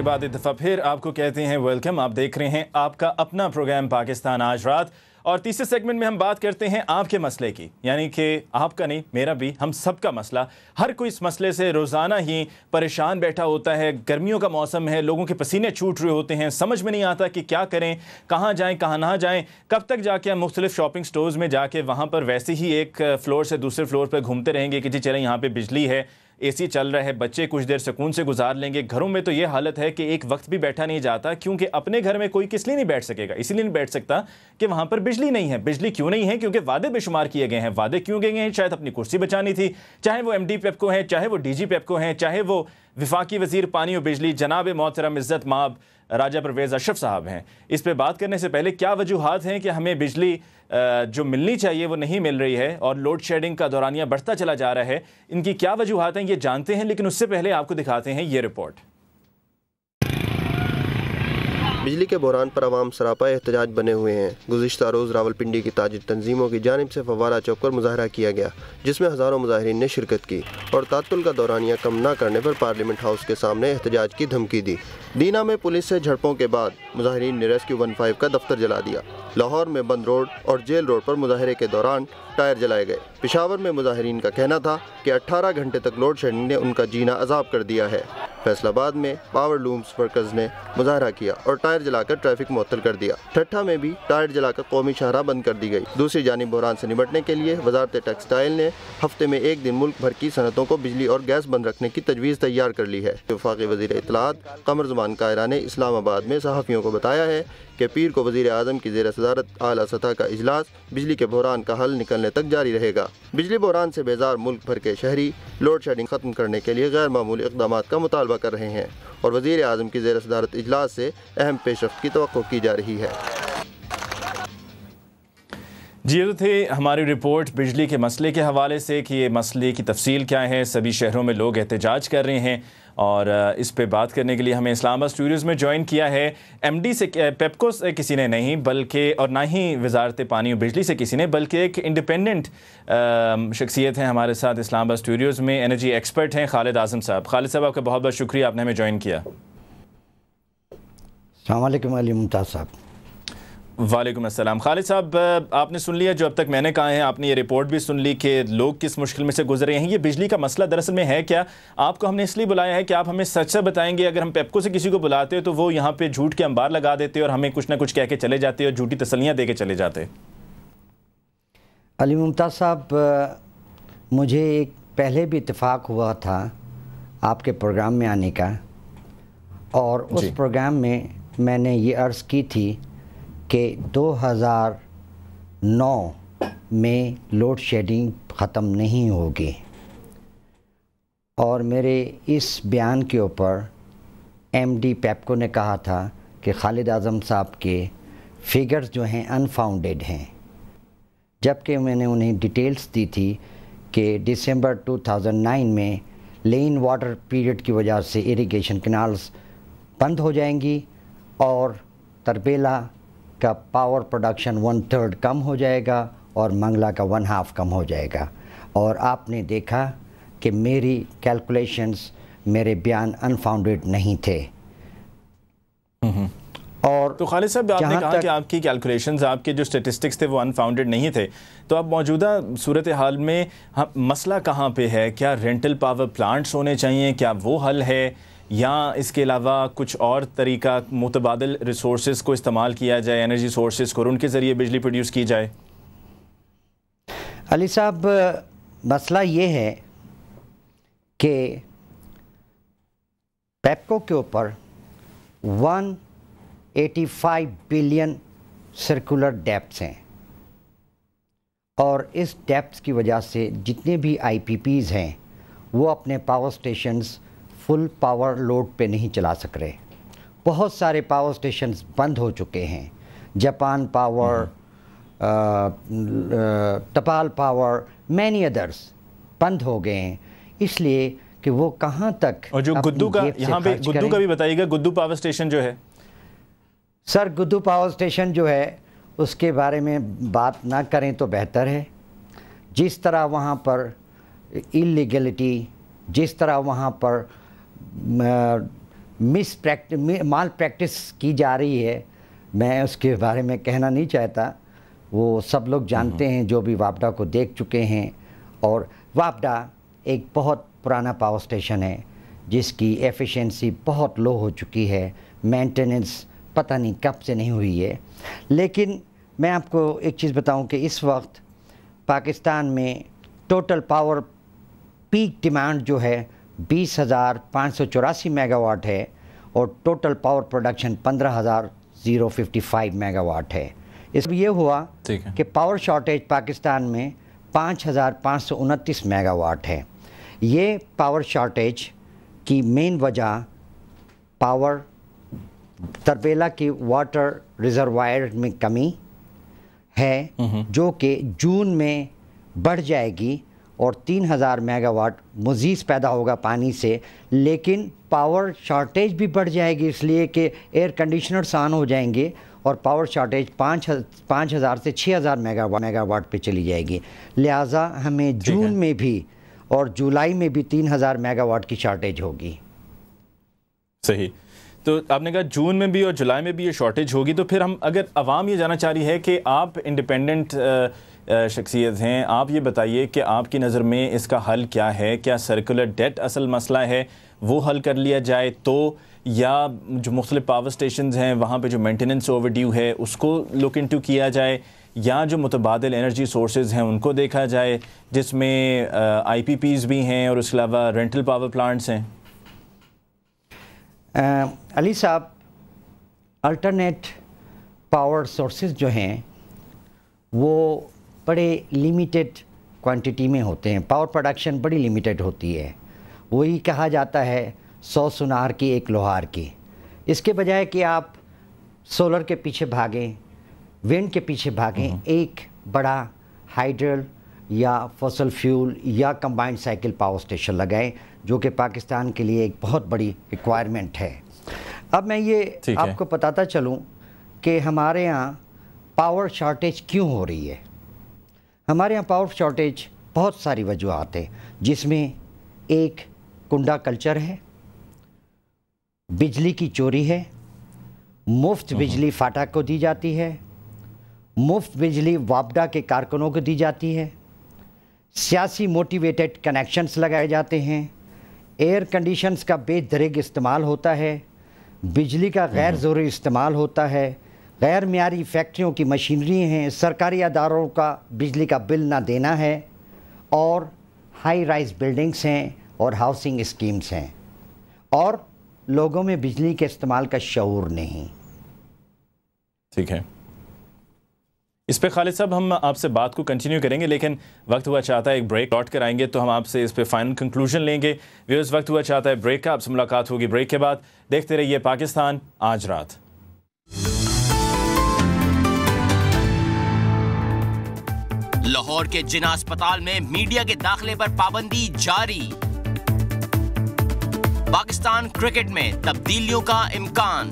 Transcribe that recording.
बाद एक दफ़ा फिर आपको कहते हैं वेलकम। आप देख रहे हैं आपका अपना प्रोग्राम पाकिस्तान आज रात, और तीसरे सेगमेंट में हम बात करते हैं आपके मसले की, यानी कि आपका नहीं, मेरा भी, हम सबका मसला। हर कोई इस मसले से रोज़ाना ही परेशान बैठा होता है। गर्मियों का मौसम है, लोगों के पसीने छूट रहे होते हैं, समझ में नहीं आता कि क्या करें, कहाँ जाएं, कहाँ ना जाएं, कब तक जाके हम मुख्तलिफ शॉपिंग स्टोर्स में जाके वहाँ पर वैसे ही एक फ़्लोर से दूसरे फ्लोर पर घूमते रहेंगे कि जी चलें यहाँ पर बिजली है, एसी चल रहा है, बच्चे कुछ देर सुकून से गुजार लेंगे। घरों में तो ये हालत है कि एक वक्त भी बैठा नहीं जाता, क्योंकि अपने घर में कोई किस लिए नहीं बैठ सकेगा, इसीलिए नहीं बैठ सकता कि वहाँ पर बिजली नहीं है। बिजली क्यों नहीं है? क्योंकि वादे बेशुमार किए गए हैं। वादे क्यों गए हैं? शायद अपनी कुर्सी बचानी थी, चाहे वो MD पेप्को हैं, चाहे वो DG पेप्को हैं, चाहे वो वफाकी वज़ीर पानी और बिजली जनाब मोहतरम इज़्ज़त माब राजा परवेज़ अशरफ साहब हैं। इस पे बात करने से पहले क्या वजूहात हैं कि हमें बिजली जो मिलनी चाहिए वो नहीं मिल रही है और लोड शेडिंग का दौरानिया बढ़ता चला जा रहा है, इनकी क्या वजूहात हैं ये जानते हैं, लेकिन उससे पहले आपको दिखाते हैं ये रिपोर्ट। बिजली के बहरान पर अवाम सरापा एहतजाज बने हुए हैं। गुज़िश्ता रोज़ रावलपिंडी की ताजिर तंजीमों की जानिब से फव्वारा चौक पर मुजाहरा किया गया, जिसमें हज़ारों मुजाहिरीन ने शिरकत की और तातुल का दौरानिया कम न करने पर पार्लियामेंट हाउस के सामने एहतजाज की धमकी दी। दीना में पुलिस से झड़पों के बाद मुजाहिरीन ने रेस्क्यू 15 का दफ्तर जला दिया। लाहौर में बंद रोड और जेल रोड पर मुजाहरे के दौरान टायर जलाए गए। पेशावर में मुजाहिरीन का कहना था कि 18 घंटे तक लोड शेडिंग ने उनका जीना अजाब कर दिया है। फैसलाबाद में पावर लूम्स वर्कर्स ने मुजाहरा किया और टायर जलाकर ट्रैफिक मुअत्तल कर दिया। ठट्ठा में भी टायर जलाकर कौमी शाहराह बंद कर दी गई। दूसरी जानिब बहरान से निपटने के लिए वजारत टेक्सटाइल ने हफ्ते में एक दिन मुल्क भर की सनतों को बिजली और गैस बंद रखने की तजवीज़ तैयार कर ली है। वफाकी वज़ीर इत्तलाआत कमर ज़मान कायरा ने इस्लामाबाद में सहाफ़ियों को बताया है कि पीर को वज़ीर आज़म की ज़ेर सदारत आला सतह का इजलास बिजली के बहरान का हल निकलने तक जारी रहेगा। बिजली बहरान से बेजार मुल्क भर के शहरी लोड शेडिंग ख़त्म करने के लिए गैर मामूली इक़दामात का मुतालबा कर रहे हैं और वज़ीर आज़म की ज़ेर सदारत इजलास से अहम पेशरफ़्त की तवक्को की जा रही है। जी, ये तो थे हमारी रिपोर्ट बिजली के मसले के हवाले से कि ये मसले की तफसील क्या है। सभी शहरों में लोग एहतजाज कर रहे हैं और इस पे बात करने के लिए हमें इस्लामाबाद स्टूडियोज़ में ज्वाइन किया है MD से, पेप्को से किसी ने नहीं, बल्कि और ना ही वजारत पानी और बिजली से किसी ने, बल्कि एक इंडिपेंडेंट शख्सियत है हमारे साथ इस्लामाबाद स्टूडियोज़ में। एनर्जी एक्सपर्ट हैं खालिद आज़म साहब। खालिद साहब, आपका बहुत बहुत शुक्रिया, आपने हमें ज्वाइन किया। अस्सलाम वालेकुम अली मुमताज़ साहब। वालेकुम अस्सलाम। खालिद साहब, आपने सुन लिया जो अब तक मैंने कहा है, आपने ये रिपोर्ट भी सुन ली कि लोग किस मुश्किल में से गुजर रहे हैं। ये बिजली का मसला दरअसल में है क्या? आपको हमने इसलिए बुलाया है कि आप हमें सच से बताएंगे। अगर हम पेप्को से किसी को बुलाते तो वो यहाँ पे झूठ के अंबार लगा देते और हमें कुछ ना कुछ कह के चले जाते और झूठी तसल्लियाँ दे के चले जाते। अली मुमताज़ साहब, मुझे एक पहले भी इत्तेफाक हुआ था आपके प्रोग्राम में आने का, और उस प्रोग्राम में मैंने ये अर्ज़ की थी कि 2009 में लोड शेडिंग ख़त्म नहीं होगी, और मेरे इस बयान के ऊपर MD पेप्को ने कहा था कि खालिद आज़म साहब के फिगर्स जो हैं अनफाउंडेड हैं, जबकि मैंने उन्हें डिटेल्स दी थी कि दिसंबर 2009 में लेन वाटर पीरियड की वजह से इरिगेशन कैनाल्स बंद हो जाएंगी और तरबेला का पावर प्रोडक्शन 1/3 कम हो जाएगा और मंगला का 1/2 कम हो जाएगा। और आपने देखा कि मेरी कैलकुलेशंस, मेरे बयान अनफाउंडेड नहीं थे। और तो खालिद साहब, आपने कहा कि आपकी कैलकुलेशंस, आपके जो स्टेटिस्टिक्स थे वो अनफाउंडेड नहीं थे, तो अब मौजूदा सूरत हाल में मसला कहाँ पे है? क्या रेंटल पावर प्लांट्स होने चाहिए? क्या वो हल है, या इसके अलावा कुछ और तरीका मुतबादिल रिसोर्सेज को इस्तेमाल किया जाए, एनर्जी सोर्सेज को, उनके ज़रिए बिजली प्रोड्यूस की जाए? अली साहब, मसला ये है कि पेप्को के ऊपर 185 बिलियन सर्कुलर डेप्थ्स हैं, और इस डेप्थ्स की वजह से जितने भी IPPs हैं वो अपने power stations full power load पे नहीं चला सक रहे। बहुत सारे पावर स्टेशंस बंद हो चुके हैं। Japan power, Tapal power, many others बंद हो गए हैं, इसलिए कि वो कहाँ तक। और जो गुद्दू का, यहाँ पे गुद्दू का भी बताइएगा, गुद्दू पावर स्टेशन जो है। सर, गुद्दू पावर स्टेशन जो है उसके बारे में बात ना करें तो बेहतर है। जिस तरह वहाँ पर इलीगलिटी, जिस तरह वहाँ पर مال پریکٹس کی جا رہی ہے، میں اس کے بارے میں کہنا نہیں چاہتا، وہ سب لوگ جانتے ہیں جو بھی وابڈا کو دیکھ چکے ہیں. اور وابڈا ایک بہت پرانا پاور اسٹیشن ہے جس کی ایفیشنسی بہت لو ہو چکی ہے، مینٹیننس پتہ نہیں کب سے نہیں ہوئی ہے. لیکن میں آپ کو ایک چیز بتاؤں کہ اس وقت پاکستان میں ٹوٹل پاور پیک ڈیمانڈ جو ہے 20,584 میگا واٹ ہے اور total power production 15,055 mega what ہے. اس میں یہ ہوا کہ پاور شارٹیج پاکستان میں 5,529 میگا واٹ ہے. یہ پاور شارٹیج کی مین وجہ پاور تربیلا کی واٹر ریزروائر میں کمی ہے جو کہ جون میں بڑھ جائے گی اور 3,000 میگا واٹ مزید پیدا ہوگا پانی سے. لیکن پاور شارٹیج بھی بڑھ جائے گی اس لیے کہ ایئر کنڈیشنرز آن ہو جائیں گے اور پاور شارٹیج 5,000 سے 6,000 میگا واٹ پہ چلی جائے گی. لہٰذا ہمیں جون میں بھی اور جولائی میں بھی 3,000 میگا واٹ کی شارٹیج ہوگی. صحیح. تو آپ نے کہا جون میں بھی اور جولائی میں بھی یہ شارٹیج ہوگی، تو پھر ہم اگر عوام یہ جاننا چاہ رہی ہے کہ آپ انڈیپینڈنٹ شخصیت ہیں، آپ یہ بتائیے کہ آپ کی نظر میں اس کا حل کیا ہے؟ کیا سرکولر ڈیٹ اصل مسئلہ ہے وہ حل کر لیا جائے تو، یا جو مختلف پاور سٹیشنز ہیں وہاں پہ جو مینٹیننس اوور ڈیو ہے اس کو لک انٹو کیا جائے، یا جو متبادل انرجی سورسز ہیں ان کو دیکھا جائے جس میں آئی پی پیز بھی ہیں اور اس کے علاوہ رینٹل پاور پلانٹس ہیں؟ علی صاحب، الٹرنیٹ پاور سورسز جو ہیں وہ بڑے لیمیٹڈ کوانٹٹی میں ہوتے ہیں، پاور پروڈکشن بڑی لیمیٹڈ ہوتی ہے. وہی کہا جاتا ہے 100 سونار کی 1 لوہار کی. اس کے بجائے کہ آپ سولر کے پیچھے بھاگیں، ونڈ کے پیچھے بھاگیں، ایک بڑا ہائیڈرل یا فوسل فیول یا کمبائنڈ سائیکل پاور اسٹیشن لگائیں جو کہ پاکستان کے لیے ایک بہت بڑی ریکوائرمنٹ ہے. اب میں یہ آپ کو بتاتا چلوں کہ ہمارے یہاں پاور شارٹیج کیوں ہو رہی ہے. ہمارے یہاں پاور شارٹیج بہت ساری وجوہات ہیں، جس میں ایک کنڈا کلچر ہے، بجلی کی چوری ہے، مفت بجلی فاٹا کو دی جاتی ہے، مفت بجلی وابڈا کے کارکنوں کو دی جاتی ہے، سیاسی موٹیویٹڈ کنیکشنز لگائے جاتے ہیں، ایئر کنڈیشنز کا بے دریغ استعمال ہوتا ہے، بجلی کا غیر ضروری استعمال ہوتا ہے، غیر معیاری فیکٹریوں کی مشینری ہیں، سرکاری اداروں کا بجلی کا بل نہ دینا ہے، اور ہائی رائز بلڈنگز ہیں اور ہاؤسنگ اسکیمز ہیں، اور لوگوں میں بجلی کے استعمال کا شعور نہیں. ٹھیک ہے، اس پہ خالد صاحب ہم آپ سے بات کو کنٹینیو کریں گے، لیکن وقت ہوا چاہتا ہے ایک بریک لوٹ کر آئیں گے تو ہم آپ سے اس پہ فائنل کنکلوژن لیں گے. ویورز، وقت ہوا چاہتا ہے بریک کا، آپ سے ملاقات ہوگی بریک کے بعد. دیکھتے رہیے پاکستان آج رات. لاہور کے جناح اسپتال میں میڈیا کے داخلے پر پابندی جاری. پاکستان کرکٹ میں تبدیلیوں کا امکان.